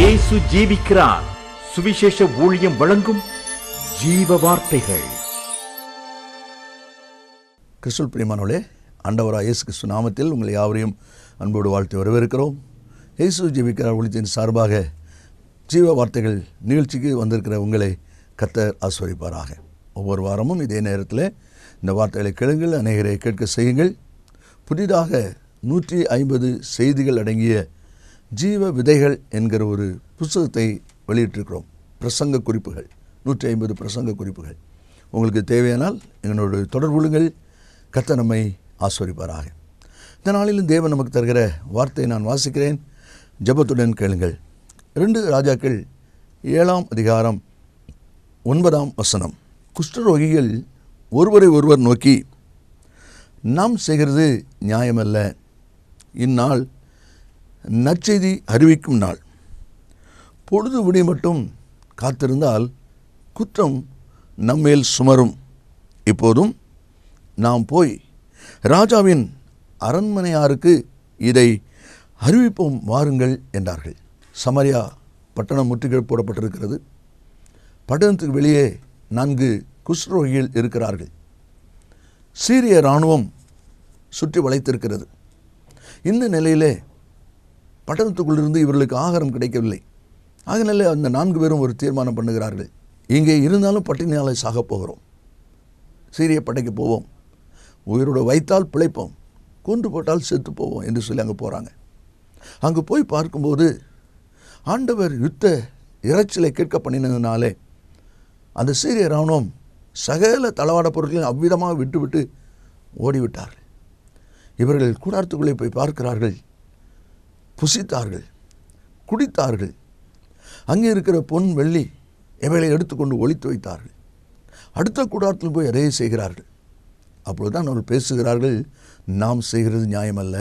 இயேசு ஜீவிக்கிறார். சுவிசேஷ ஊழியம் வழங்கும் ஜீவ வார்த்தைகள். கிறிஸ்துவுக்குள் பிரியமானவர்களே, ஆண்டவராகிய இயேசு கிறிஸ்து நாமத்தில் உங்களை யாவரையும் அன்போடு வாழ்த்து வரவேற்கிறோம். இயேசு ஜீவிக்கிறார் ஊழியத்தின் சார்பாக ஜீவ வார்த்தைகள் நிகழ்ச்சிக்கு வந்திருக்கிற உங்களை கர்த்தர் ஆசீர்வதிப்பாராக. ஒவ்வொரு வாரமும் இதே நேரத்தில் இந்த வார்த்தைகளை கேளுங்கள், அநேகரை கேட்க செய்யுங்கள். புதிதாக 150 செய்திகள் அடங்கிய ஜீவ விதைகள் என்கிற ஒரு புத்தகத்தை வெளியிட்டிருக்கிறோம். பிரசங்க குறிப்புகள், 150 பிரசங்க குறிப்புகள். உங்களுக்கு தேவையானால் எங்களோடு தொடர்பு கொள்ளுங்கள். கர்த்தர் நம்மை ஆசீர்வதிப்பாராக. இந்த நாளிலும் தேவன் நமக்கு தருகிற வார்த்தையை நான் வாசிக்கிறேன். ஜெபத்துடன் கேளுங்கள். 2 ராஜாக்கள் 7ஆம் அதிகாரம் 9ஆம் வசனம். குஷ்டரோகிகள் ஒருவரை ஒருவர் நோக்கி, நாம் செய்கிறது நியாயமல்ல. இந்நாள் நற்செய்தி அறிவிக்கும் நாள். பொழுது விடி மட்டும் காத்திருந்தால் குற்றம் நம்மேல் சுமரும். இப்போதும் நாம் போய் ராஜாவின் அரண்மனையாருக்கு இதை அறிவிப்போம் வாருங்கள் என்றார்கள். சமாரியா பட்டணம் முற்றுகை போடப்பட்டிருக்கிறது. பட்டணத்துக்கு வெளியே 4 குஷ்டரோகிகள் இருக்கிறார்கள். சீரிய இராணுவம் சுற்றி வளைத்திருக்கிறது. இந்த நிலையிலே பட்டணத்துக்குள்ளிருந்து இவர்களுக்கு ஆகாரம் கிடைக்கவில்லை. ஆகினாலே அந்த 4 பேரும் ஒரு தீர்மானம் பண்ணுகிறார்கள். இங்கே இருந்தாலும் பட்டினியாலே சாகப் போகிறோம், சீரிய படைக்கு போவோம், உயிரோடு வைத்தால் பிழைப்போம், கொன்று போட்டால் செத்து போவோம் என்று சொல்லி அங்கே போகிறாங்க. அங்கே போய் பார்க்கும்போது ஆண்டவர் யுத்த இறைச்சலை கேட்க பண்ணினதுனாலே அந்த சீரிய இராணுவம் சகல தளவாட பொருட்களையும் அவ்விதமாக விட்டு ஓடிவிட்டார்கள். இவர்கள் கூடாரத்துக்குள்ளே போய் பார்க்கிறார்கள். புசித்தார்கள், குடித்தார்கள். அங்கே இருக்கிற பொன் வெள்ளி இவைகளை எடுத்துக்கொண்டு ஒளித்து வைத்தார்கள். அடுத்த கூடாரத்தில் போய் அதே செய்கிறார்கள். அப்பொழுதுதான் அவர்கள் பேசுகிறார்கள், நாம் செய்கிறது நியாயமல்ல,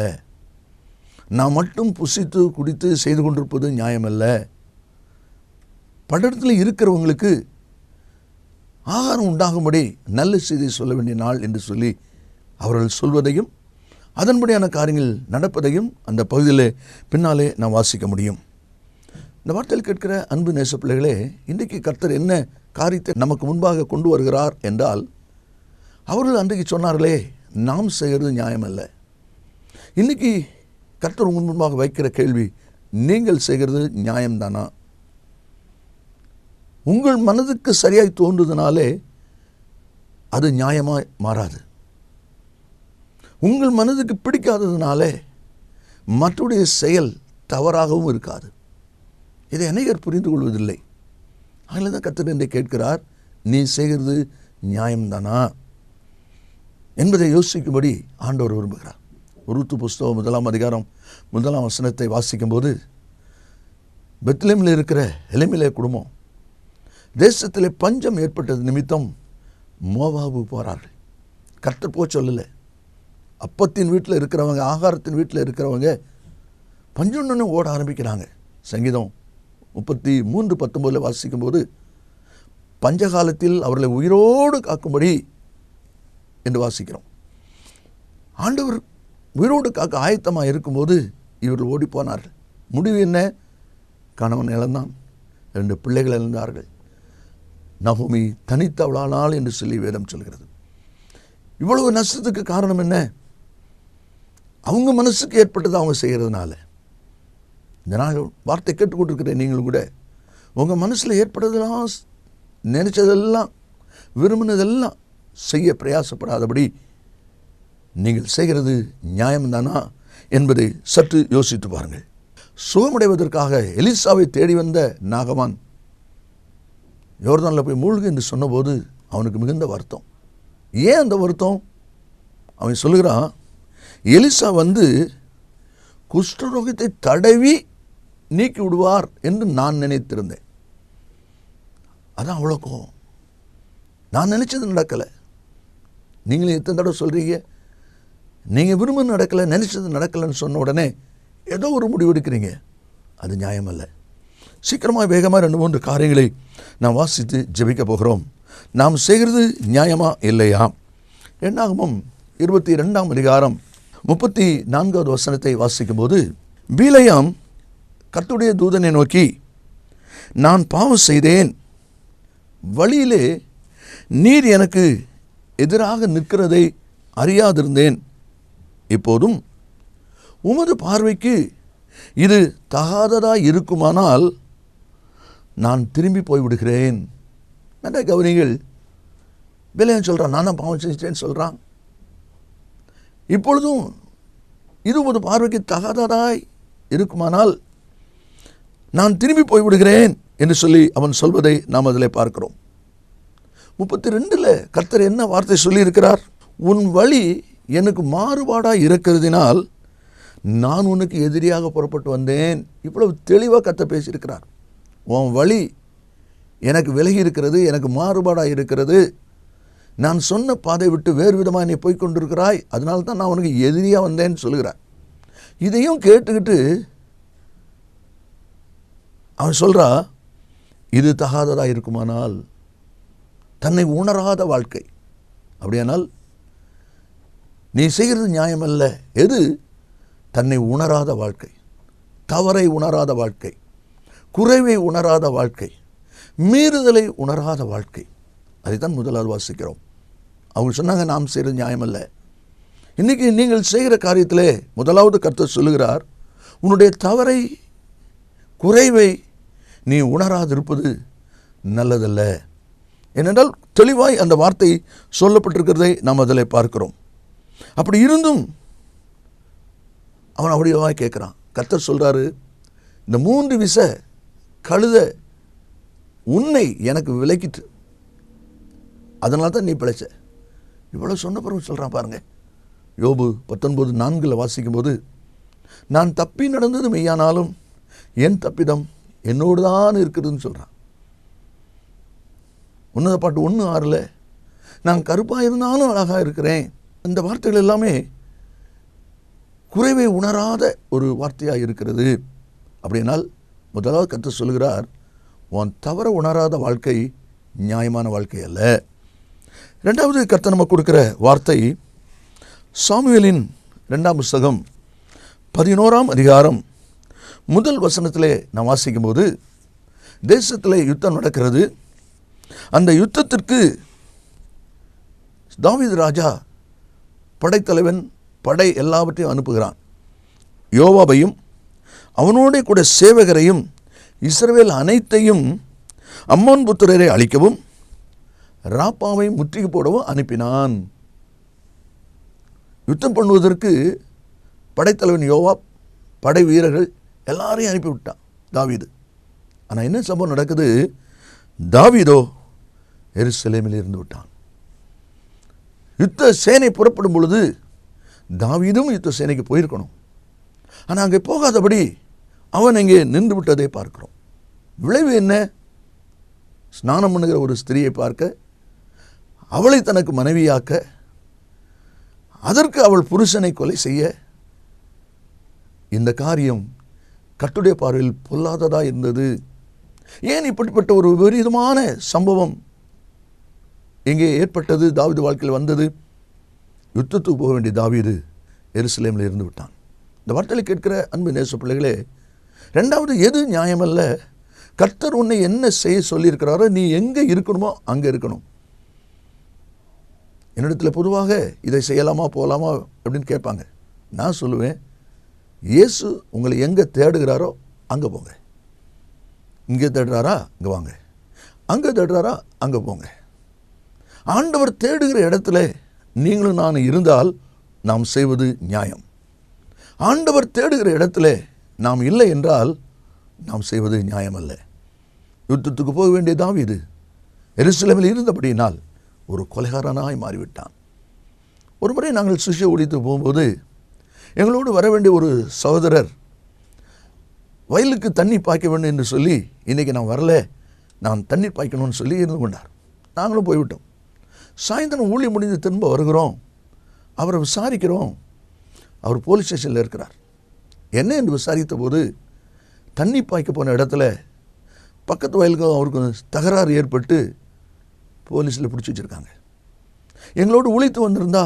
நாம் மட்டும் புசித்து குடித்து செய்து கொண்டிருப்பது நியாயமல்ல. பட்டணத்தில் இருக்கிறவங்களுக்கு ஆகாரம் உண்டாகும்படி நல்ல செய்தி சொல்ல வேண்டிய நாள் என்று சொல்லி அவர்கள் சொல்வதையும் அதன்படியான காரியங்கள் நடப்பதையும் அந்த பகுதியில் பின்னாலே நாம் வாசிக்க முடியும். இந்த வார்த்தையில் கேட்கிற அன்பு நேச பிள்ளைகளே, இன்றைக்கு கர்த்தர் என்ன காரியத்தை நமக்கு முன்பாக கொண்டு வருகிறார் என்றால், அவர்கள் அன்றைக்கு சொன்னார்களே நாம் செய்கிறது நியாயமல்ல. இன்றைக்கி கர்த்தர் உங்கள் முன்பாக வைக்கிற கேள்வி, நீங்கள் செய்கிறது நியாயம்தானா? உங்கள் மனதுக்கு சரியாய் தோன்றுவதனாலே அது நியாயமாய் மாறாது. உங்கள் மனதுக்கு பிடிக்காததுனாலே மற்றவருடைய செயல் தவறாகவும் இருக்காது. இதை அநேகர் புரிந்து கொள்வதில்லை. அதனால தான் கர்த்தர் என்று கேட்கிறார், நீ செய்கிறது நியாயம்தானா என்பதை யோசிக்கும்படி ஆண்டவர் விரும்புகிறார். ரூத்து புஸ்தகம் 1ஆம் அதிகாரம் 1ஆம் வசனத்தை வாசிக்கும்போது, பெத்லெஹேமில் இருக்கிற எலிமெலே குடும்பம் தேசத்திலே பஞ்சம் ஏற்பட்டது நிமித்தம் மோவாபு போகிறார்கள். கர்த்தர் போக சொல்லலை. அப்பத்தின் வீட்டில் இருக்கிறவங்க, ஆகாரத்தின் வீட்டில் இருக்கிறவங்க பஞ்சொன்னு ஓட ஆரம்பிக்கிறாங்க. சங்கீதம் 33:19 வாசிக்கும்போது, பஞ்சகாலத்தில் அவர்களை உயிரோடு காக்கும்படி என்று வாசிக்கிறோம். ஆண்டவர் உயிரோடு காக்க ஆயத்தமாக இருக்கும்போது இவர்கள் ஓடி போனார்கள். முடிவு என்ன? கணவன் இழந்தான், 2 பிள்ளைகள் இழந்தார்கள். நகோமி தனித்தவளானாள் என்று சொல்லி வேதம் சொல்கிறது. இவ்வளவு நஷ்டத்துக்கு காரணம் என்ன? அவங்க மனசுக்கு ஏற்பட்டது அவங்க செய்கிறதுனால. இந்த நாள் வார்த்தை கேட்டுக்கொண்டிருக்கிற நீங்களும் கூட உங்கள் மனசில் ஏற்பட்டதெல்லாம், நினைச்சதெல்லாம், விரும்பினதெல்லாம் செய்ய பிரயாசப்படாதபடி நீங்கள் செய்கிறது நியாயம்தானா என்பதை சற்று யோசித்து பாருங்கள். சுகமடைவதற்காக எலிசாவை தேடி வந்த நாகமான் யோர்தானில் போய் மூழ்கு என்று சொன்னபோது அவனுக்கு மிகுந்த வருத்தம். ஏன் அந்த வருத்தம்? அவன் சொல்லுகிறான், எலிசா குஷ்டரோகத்தை தடவி நீக்கி விடுவார் என்று நான் நினைத்திருந்தேன். அதான் அவ்வளோ கோவம். நான் நினைச்சது நடக்கலை. நீங்களும் எத்தனை தடவை சொல்கிறீங்க, நீங்கள் விரும்ப நடக்கலை, நினைச்சது நடக்கலைன்னு சொன்ன உடனே ஏதோ ஒரு முடிவு எடுக்கிறீங்க. அது நியாயமல்ல. சீக்கிரமாக வேகமாக 2-3 காரியங்களை நாம் வாசித்து ஜெபிக்க போகிறோம். நாம் செய்கிறது நியாயமா இல்லையா? என்னாகமம் 22ஆம் அதிகாரம் 34வது வசனத்தை வாசிக்கும் போது, பீலையாம் கர்த்தருடைய தூதனை நோக்கி, நான் பாவம் செய்தேன், வழியிலே நீர் எனக்கு எதிராக நிற்கிறதை அறியாதிருந்தேன். இப்போதும் உமது பார்வைக்கு இது தகாததாய் இருக்குமானால் நான் திரும்பி போய்விடுகிறேன். நல்ல கவனிகள், விலையன் சொல்கிறான், நான் தான் பாவம் செஞ்சிட்டேன்னு சொல்கிறான். இப்பொழுதும் இது உமது பார்வைக்கு தகாததாய் இருக்குமானால் நான் திரும்பி போய்விடுகிறேன் என்று சொல்லி அவன் சொல்வதை நாம் அதில் பார்க்கிறோம். 32 கர்த்தர் என்ன வார்த்தை சொல்லியிருக்கிறார்? உன் வழி எனக்கு மாறுபாடாக இருக்கிறதினால் நான் உனக்கு எதிரியாக புறப்பட்டு வந்தேன். இவ்வளவு தெளிவாக கர்த்தர் பேசியிருக்கிறார். உன் வழி எனக்கு விலகி இருக்கிறது, எனக்கு மாறுபாடாக இருக்கிறது, நான் சொன்ன பாதை விட்டு வேறு விதமாக நீ போய்கொண்டிருக்கிறாய், அதனால தான் நான் உனக்கு எதிரியாக வந்தேன்னு சொல்லுகிறார். இதையும் கேட்டுக்கிட்டு அவன் சொல்கிறா, இது தகாததாக இருக்குமானால், தன்னை உணராத வாழ்க்கை. அப்படியானால் நீ செய்கிறது நியாயமல்ல. எது? தன்னை உணராத வாழ்க்கை, தவறை உணராத வாழ்க்கை, குறைவை உணராத வாழ்க்கை, மீறுதலை உணராத வாழ்க்கை. அதைத்தான் முதலாவது வாசிக்கிறோம். அவங்க சொன்னாங்க, நாம் செய்கிறது நியாயமல்ல. இன்றைக்கி நீங்கள் செய்கிற காரியத்திலே முதலாவது கர்த்தர் சொல்லுகிறார், உன்னுடைய தவறை, குறைவை நீ உணராதிருப்பது நல்லதல்ல. ஏனென்றால் தெளிவாய் அந்த வார்த்தை சொல்லப்பட்டிருக்கிறதை நாம் அதில் பார்க்கிறோம். அப்படி இருந்தும் அவன் அப்படியே கேட்குறான். கர்த்தர் சொல்கிறாரு, இந்த 3 விச கழுத உன்னை எனக்கு விலக்கிட்டு, அதனால தான் நீ பிழைச்ச. இவ்வளோ சொன்ன பிறகு சொல்கிறான் பாருங்க. யோபு 19:4 வாசிக்கும்போது, நான் தப்பி நடந்தது மெய்யானாலும் என் தப்பிதம் என்னோடு தான் இருக்குதுன்னு சொல்கிறான். உன்னத பாட்டு 1:6, நான் கருப்பாக இருந்தாலும் அழகாக இருக்கிறேன். இந்த வார்த்தைகள் எல்லாமே குறைவை உணராத ஒரு வார்த்தையாக இருக்கிறது. அப்படினால் முதலாவது கர்த்தர் சொல்கிறார், உன் தவற உணராத வாழ்க்கை நியாயமான வாழ்க்கை அல்ல. ரெண்டாவது கர்த்தர் நமக்கு கொடுக்கிற வார்த்தை சாமுவேலின் 2ஆம் புஸ்தகம் 11ஆம் அதிகாரம் 1 வசனத்திலே நாம் வாசிக்கும்போது, தேசத்திலே யுத்தம் நடக்கிறது. அந்த யுத்தத்திற்கு தாவீது ராஜா படைத்தலைவன் படை எல்லாவற்றையும் அனுப்புகிறான். யோவாபையும் அவனோட கூட சேவகரையும் இஸ்ரவேல் அனைத்தையும் அம்மோன் புத்திரரை அழிக்கவும் ராப்பாவை முற்றுகை போடவும் அனுப்பினான். யுத்தம் பண்ணுவதற்கு படைத்தலைவன் யோவாப், படை வீரர்கள் எல்லாரையும் அனுப்பிவிட்டான் தாவீது. ஆனால் என்ன சம்பவம் நடக்குது? தாவீதோ எருசலேமில் இருந்து விட்டான். யுத்த சேனை புறப்படும் பொழுது தாவீதும் யுத்த சேனைக்கு போயிருக்கணும். ஆனால் அங்கே போகாதபடி அவன் இங்கே நின்று விட்டதை பார்க்கிறோம். விளைவு என்ன? ஸ்நானம் பண்ணுகிற ஒரு ஸ்திரியை பார்க்க, அவளை தனக்கு மனைவியாக்க, அதற்கு அவள் புருஷனை கொலை செய்ய, இந்த காரியம் கர்த்தருடைய பார்வையில் பொல்லாததா இருந்தது. ஏன் இப்படிப்பட்ட ஒரு விபரீதமான சம்பவம் இங்கே ஏற்பட்டது? தாவீது வாழ்க்கையில் வந்தது. யுத்தத்துக்கு போக வேண்டிய தாவீது எருசலேமில் இருந்து விட்டான். இந்த வார்த்தையை கேட்கிற அன்பு நேச பிள்ளைகளே, ரெண்டாவது, எது நியாயமல்ல? கர்த்தர் உன்னை என்ன செய்ய சொல்லியிருக்கிறாரோ நீ எங்கே இருக்கணுமோ அங்கே இருக்கணும். என்னிடத்தில் பொதுவாக இதை செய்யலாமா போகலாமா அப்படின்னு கேட்பாங்க. நான் சொல்லுவேன், இயேசு உங்களை எங்கே தேடுகிறாரோ அங்கே போங்க. இங்கே தேடுறாரா இங்கே வாங்க, அங்கே தேடுறாரா அங்கே போங்க. ஆண்டவர் தேடுகிற இடத்துல நீங்களும் நான் இருந்தால் நாம் செய்வது நியாயம். ஆண்டவர் தேடுகிற இடத்துல நாம் இல்லை என்றால் நாம் செய்வது நியாயமல்ல. யுத்தத்துக்கு போக வேண்டிய தாவீது எருசலேமில் இருந்தபடியினால் ஒரு கொலைகாரனாய் மாறிவிட்டான். ஒரு முறை நாங்கள் சிஷ்ய ஊழியத்து போகும்போது எங்களோடு வர வேண்டிய ஒரு சகோதரர் வயலுக்கு தண்ணி பாய்க்க வேண்டும் என்று சொல்லி, இன்றைக்கி நான் வரல, நான் தண்ணீர் பாய்க்கணும்னு சொல்லி இருந்து கொண்டார். நாங்களும் போய்விட்டோம். சாயந்தரம் ஊழியம் முடிந்து திரும்ப வருகிறோம். அவரை விசாரிக்கிறோம். அவர் போலீஸ் ஸ்டேஷனில் இருக்கிறார். என்ன என்று விசாரித்த போது, தண்ணி பாய்க்க போன இடத்துல பக்கத்து வயலுக்கு அவருக்கு தகராறு ஏற்பட்டு போலீஸில் பிடிச்சி வச்சுருக்காங்க. எங்களோடு ஊழித்து வந்திருந்தா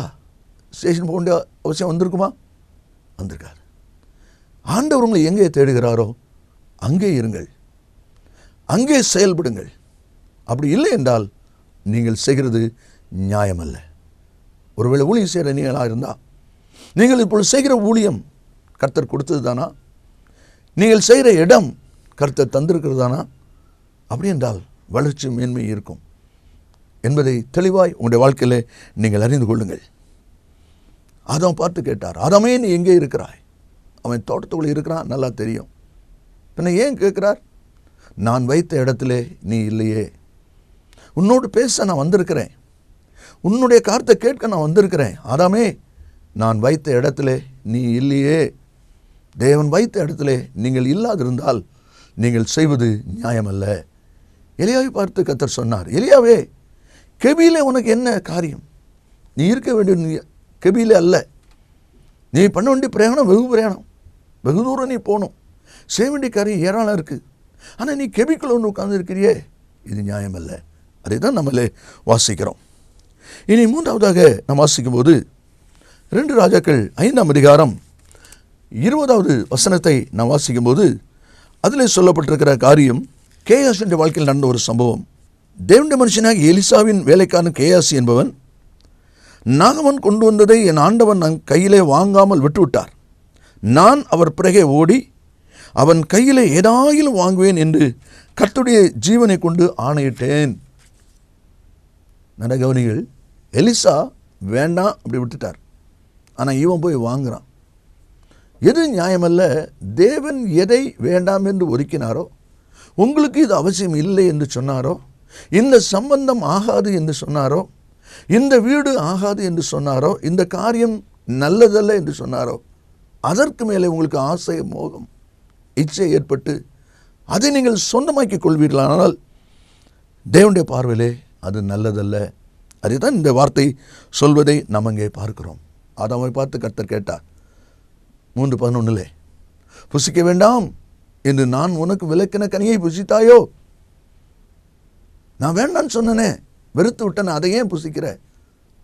ஸ்டேஷன் போக வேண்டிய அவசியம் வந்திருக்குமா? வந்திருக்காரு. ஆண்டவர் உங்களை எங்கே தேடுகிறாரோ அங்கே இருங்கள். அங்கே செயல்படுங்கள். அப்படி இல்லை என்றால் நீங்கள் செய்கிறது நியாயமல்ல. ஒருவேளை ஊழியம் செய்கிற நீங்களாக இருந்தால், நீங்கள் இப்பொழுது செய்கிற ஊழியம் கர்த்தர் கொடுத்தது தானா? நீங்கள் செய்கிற இடம் கர்த்தர் தந்திருக்கிறது தானா? அப்படி என்றால் வளர்ச்சி மேன்மை இருக்கும் என்பதை தெளிவாய் உங்களுடைய வாழ்க்கையில் நீங்கள் அறிந்து கொள்ளுங்கள். ஆதாம் பார்த்து கேட்டார், ஆதாமே நீ எங்கே இருக்கிறாய்? அவன் தோட்டத்துக்குள்ளே இருக்கிறான், நல்லா தெரியும். பின்ன ஏன் கேட்குறார்? நான் வைத்த இடத்துல நீ இல்லையே. உன்னோடு பேச நான் வந்திருக்கிறேன், உன்னுடைய காரியத்தை கேட்க நான் வந்திருக்கிறேன். ஆதாமே, நான் வைத்த இடத்துல நீ இல்லையே. தேவன் வைத்த இடத்துல நீங்கள் இல்லாதிருந்தால் நீங்கள் செய்வது நியாயமல்ல. எலியாவை பார்த்து கர்த்தர் சொன்னார், எலியாவே, கெபியிலே உனக்கு என்ன காரியம்? நீ இருக்க வேண்டிய கெபியிலே அல்ல. நீ பண்ண வேண்டிய பிரயாணம் வெகு தூரம் நீ போகணும். செய்ய வேண்டிய காரியம் ஏராளம் இருக்குது. ஆனால் நீ கெபிக்குள்ள ஒன்று உட்கார்ந்து இருக்கிறியே, இது நியாயமல்ல. அதை தான் நம்மளே வாசிக்கிறோம். இனி மூன்றாவதாக நாம் வாசிக்கும் போது 2 ராஜாக்கள் 5ஆம் அதிகாரம் 20வது வசனத்தை நாம் வாசிக்கும் போது அதிலே சொல்லப்பட்டிருக்கிற காரியம் கேயாசின் வாழ்க்கையில் நடந்த ஒரு சம்பவம். தேவனுடைய மனுஷனாக எலிசாவின் வேலைக்காரன் கேயாசி என்பவன் நாகமன் கொண்டு வந்ததை என் ஆண்டவன் கையிலே வாங்காமல் விட்டுவிட்டார். நான் அவர் பிறகே ஓடி அவன் கையிலே ஏதாயிலும் வாங்குவேன் என்று கர்த்தருடைய ஜீவனை கொண்டு ஆணையிட்டேன். நல்ல கவனிகள், எலிசா வேண்டாம் அப்படி விட்டுட்டார். ஆனால் இவன் போய் வாங்குறான். எது நியாயமல்ல? தேவன் எதை வேண்டாம் என்று ஒதுக்கினாரோ, உங்களுக்கு இது அவசியம் இல்லை என்று சொன்னாரோ, இந்த சம்பந்தம் ஆகாது என்று சொன்னாரோ, இந்த வீடு ஆகாது என்று சொன்னாரோ, இந்த காரியம் நல்லதல்ல என்று சொன்னாரோ, அதற்கு மேலே உங்களுக்கு ஆசை, மோகம், இச்சை ஏற்பட்டு அதை நீங்கள் சொந்தமாக்கிக் கொள்வீர்களானால் தேவனுடைய பார்வையிலே அது நல்லதல்ல. அதை தான் இந்த வார்த்தை சொல்வதை நாம் அங்கே பார்க்கிறோம். ஆதாமை பார்த்து கர்த்தர் கேட்டார் 3:11, புசிக்க வேண்டாம் என்று நான் உனக்கு விலக்கின கனியை புசித்தாயோ? நான் வேண்டான்னு சொன்னனே, வெறுத்து விட்டேன், அதை ஏன் புசிக்கிற?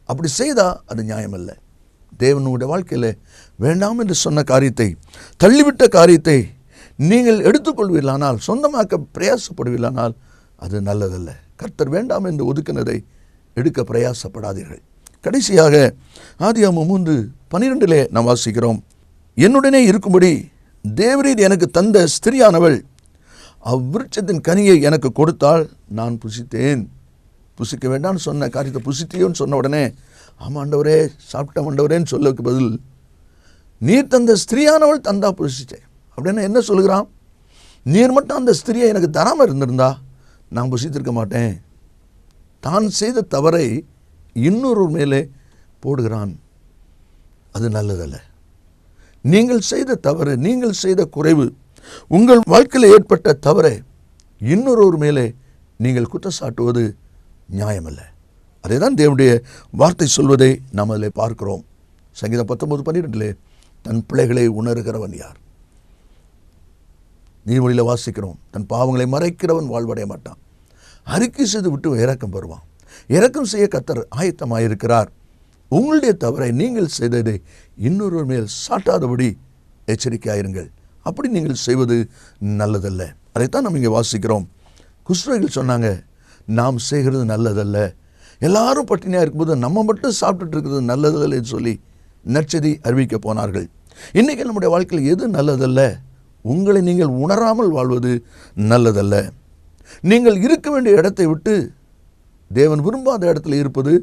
அப்படி செய்தா அது நியாயமல்ல. தேவனுடைய வாழ்க்கையில் வேண்டாம் என்று சொன்ன காரியத்தை, தள்ளிவிட்ட காரியத்தை நீங்கள் எடுத்துக்கொள்வீர்களானால், சொந்தமாக்க பிரயாசப்படுவீர்களானால் அது நல்லதல்ல. கர்த்தர் வேண்டாம் என்று ஒதுக்கினதை எடுக்க பிரயாசப்படாதீர்கள். கடைசியாக ஆதியாகமம் 3:12 நாம் வாசிக்கிறோம், என்னுடனே இருக்கும்படி தேவரீர் எனக்கு தந்த ஸ்திரியானவள் அவ்விருட்சத்தின் கனியை எனக்கு கொடுத்தால் நான் புசித்தேன். புசிக்க வேண்டாம்னு சொன்ன காரியத்தை புசித்தியோன்னு சொன்ன உடனே, ஆமாம் ஆண்டவரே, சாப்பிட்ட ஆண்டவரேன்னு சொல்லக்கு பதில், நீர் தந்த ஸ்திரியானவள் தந்தா புசித்தேன் அப்படின்னா என்ன சொல்லுகிறான்? நீர் மட்டும் அந்த ஸ்திரியை எனக்கு தராமல் இருந்திருந்தா நான் புசித்திருக்க மாட்டேன். தான் செய்த தவறை இன்னொரு மேலே போடுகிறான். அது நல்லதல்ல. நீங்கள் செய்த தவறு, நீங்கள் செய்த குறைவு, உங்கள் வாழ்க்கையில் ஏற்பட்ட தவறை இன்னொரு மேலே நீங்கள் குற்றச்சாட்டுவது நியாயமல்ல. அதை தான் தேவனுடைய வார்த்தை சொல்வதை நாம் அதில் பார்க்கிறோம். சங்கீதம் 19:12 தன் பிள்ளைகளை உணர்கிறவன் யார்? நீர்மொழியில் வாசிக்கிறோம், தன் பாவங்களை மறைக்கிறவன் வாழ்வடைய மாட்டான், அறிக்கை செய்து விட்டு இரக்கம் பெறுவான். இரக்கம் செய்ய கர்த்தர் ஆயத்தமாயிருக்கிறார். உங்களுடைய தவறை, நீங்கள் செய்ததை இன்னொரு மேல் சாட்டாதபடி எச்சரிக்கையாயிருங்கள். அப்படி நீங்கள் செய்வது நல்லதல்ல. அதைத்தான் நம்ம இங்கே வாசிக்கிறோம். குஸ்ரோகிகள் சொன்னாங்க, நாம் செய்கிறது நல்லதல்ல, எல்லாரும் பட்டினியாக இருக்கும்போது நம்ம மட்டும் சாப்பிட்டுட்டு இருக்கிறது நல்லதல்ல என்று சொல்லி நற்செய்தி அறிவிக்க போனார்கள். இன்றைக்கி நம்முடைய வாழ்க்கையில் எது நல்லதல்ல? உங்களை நீங்கள் உணராமல் வாழ்வது நல்லதல்ல. நீங்கள் இருக்க வேண்டிய இடத்தை விட்டு தேவன் விரும்பாத இடத்துல இருப்பது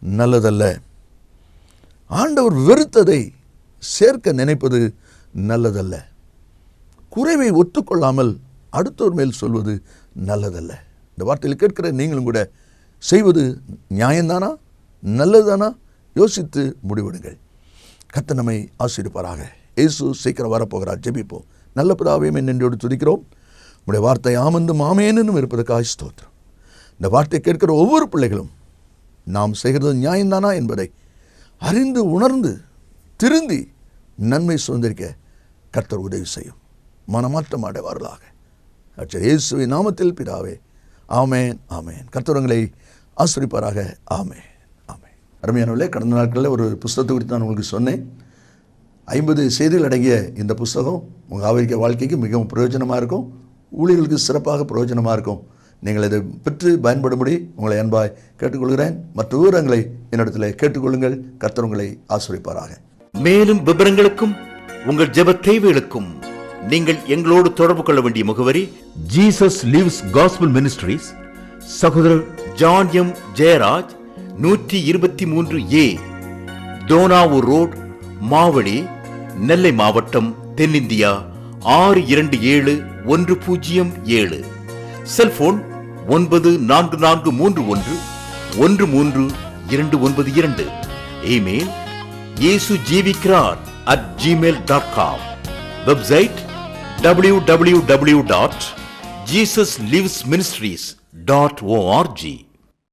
நல்லதல்ல. ஆண்டவர் வெறுத்ததை சேர்க்க நினைப்பது நல்லதல்ல. குறைவை ஒத்துக்கொள்ளாமல் அடுத்தோர் மேல் சொல்வது நல்லதல்ல. இந்த வார்த்தையில் கேட்கிற நீங்களும் கூட செய்வது நியாயம்தானா, நல்லதுதானா? யோசித்து முடிவெடுங்கள். கர்த்தர் நம்மை ஆசீர்வதிப்பாராக. இயேசு சீக்கிரம் வரப்போகிறார். ஜெபிப்போம். நல்ல பிதாவே, நன்றியோடு துதிக்கிறோம். உடைய வார்த்தை ஆமென்றும் ஆமென்னும் இருப்பதற்காக ஸ்தோத்திரம். இந்த வார்த்தை கேட்கிற ஒவ்வொரு பிள்ளைகளும் நாம் செய்கிறது நியாயம்தானா என்பதை அறிந்து உணர்ந்து திருந்தி நன்மை சுதந்திரிக்க கர்த்தர் உதவி செய்யும். மனமாற்றம் அடைவார்களாக. இயேசுவின் நாமத்தில் பிதாவே, ஆமென், ஆமென். கர்த்தர் உங்களை ஆசீர்வதிப்பாராக. ஆமென், ஆமென். அருமையானவர்களே, கடந்த நாட்களில் ஒரு புஸ்தகத்தை குறித்து நான் உங்களுக்கு சொன்னேன். 50 செய்திகள் அடங்கிய இந்த புஸ்தகம் உங்கள் ஆவிக்குரிய வாழ்க்கைக்கு மிகவும் பிரயோஜனமாக இருக்கும். ஊழியர்களுக்கு சிறப்பாக பிரயோஜனமாக இருக்கும். நீங்கள் இதை பெற்று பயன்படும்படி உங்களை அன்பாய் கேட்டுக்கொள்கிறேன். மற்ற விவரங்களை என்னிடத்தில் கேட்டுக்கொள்ளுங்கள். கர்த்தர் உங்களை ஆசீர்வதிப்பாராக. மேலும் விவரங்களுக்கும் உங்கள் ஜெப தேவைகளுக்கும் நீங்கள் எங்களோடு தொடர்பு கொள்ள வேண்டிய முகவரி ஜீசஸ் லிவ்ஸ் காஸ்பல் மினிஸ்ட்ரீஸ், சகோதரர் John M Jeyaraj, 123A Dohnavur road, Mavadi, Nellai மாவட்டம், தென்னிந்தியா 627107. Cellphone 9443113292. Email yesujivikaar@gmail.com. Website www.jesuslivesministries.org.